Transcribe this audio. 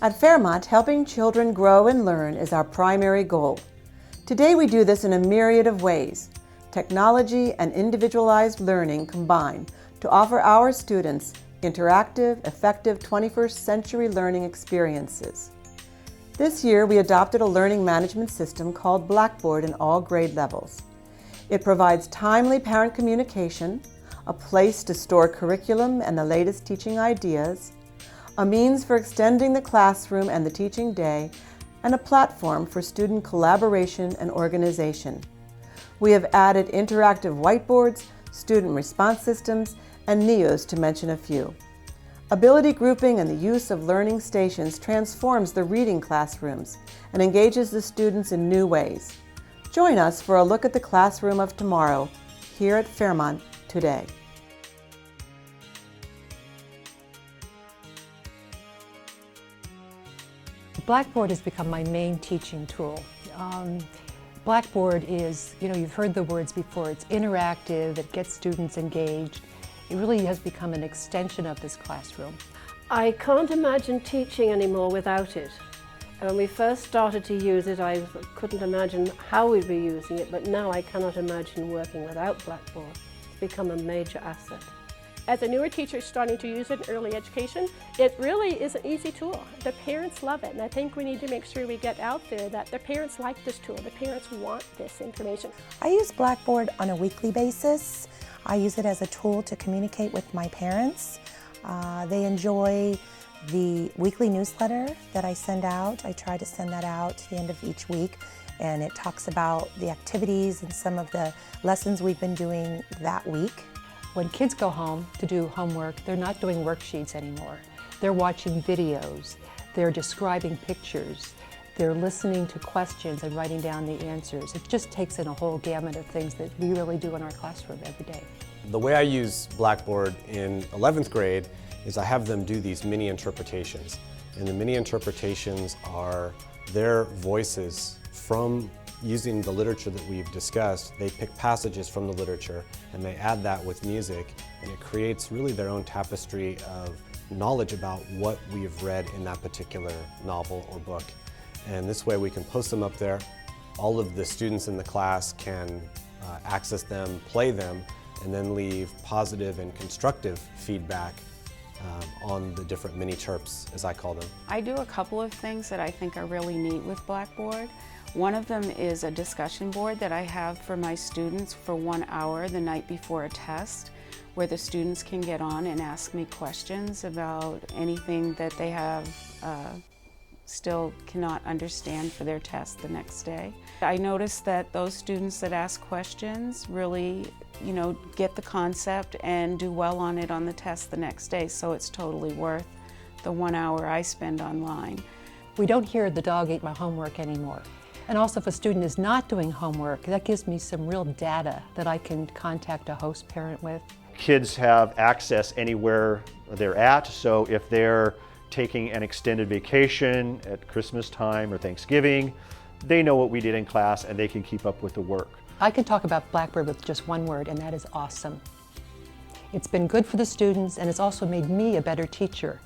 At Fairmont, helping children grow and learn is our primary goal. Today we do this in a myriad of ways. Technology and individualized learning combine to offer our students interactive, effective 21st century learning experiences. This year we adopted a learning management system called Blackboard in all grade levels. It provides timely parent communication, a place to store curriculum and the latest teaching ideas, a means for extending the classroom and the teaching day, and a platform for student collaboration and organization. We have added interactive whiteboards, student response systems, and NEOs to mention a few. Ability grouping and the use of learning stations transforms the reading classrooms and engages the students in new ways. Join us for a look at the classroom of tomorrow here at Fairmont today. Blackboard has become my main teaching tool. Blackboard is, you've heard the words before, it's interactive, it gets students engaged. It really has become an extension of this classroom. I can't imagine teaching anymore without it. When we first started to use it, I couldn't imagine how we'd be using it, but now I cannot imagine working without Blackboard. It's become a major asset. As a newer teacher starting to use it in early education, it really is an easy tool. The parents love it, and I think we need to make sure we get out there that the parents like this tool. The parents want this information. I use Blackboard on a weekly basis. I use it as a tool to communicate with my parents. They enjoy the weekly newsletter that I send out. I try to send that out at the end of each week, and it talks about the activities and some of the lessons we've been doing that week. When kids go home to do homework, they're not doing worksheets anymore. They're watching videos, they're describing pictures, they're listening to questions and writing down the answers. It just takes in a whole gamut of things that we really do in our classroom every day. The way I use Blackboard in 11th grade is I have them do these mini interpretations. And the mini interpretations are their voices from using the literature that we've discussed. They pick passages from the literature and they add that with music, and it creates really their own tapestry of knowledge about what we've read in that particular novel or book. And this way we can post them up there. All of the students in the class can access them, play them, and then leave positive and constructive feedback on the different mini chirps, as I call them. I do a couple of things that I think are really neat with Blackboard. One of them is a discussion board that I have for my students for 1 hour the night before a test, where the students can get on and ask me questions about anything that they have still cannot understand for their test the next day. I noticed that those students that ask questions really, get the concept and do well on it on the test the next day, so it's totally worth the 1 hour I spend online. We don't hear the dog ate my homework anymore. And also if a student is not doing homework, that gives me some real data that I can contact a host parent with. Kids have access anywhere they're at, so if they're taking an extended vacation at Christmas time or Thanksgiving, they know what we did in class and they can keep up with the work. I can talk about Blackboard with just one word, and that is awesome. It's been good for the students, and it's also made me a better teacher.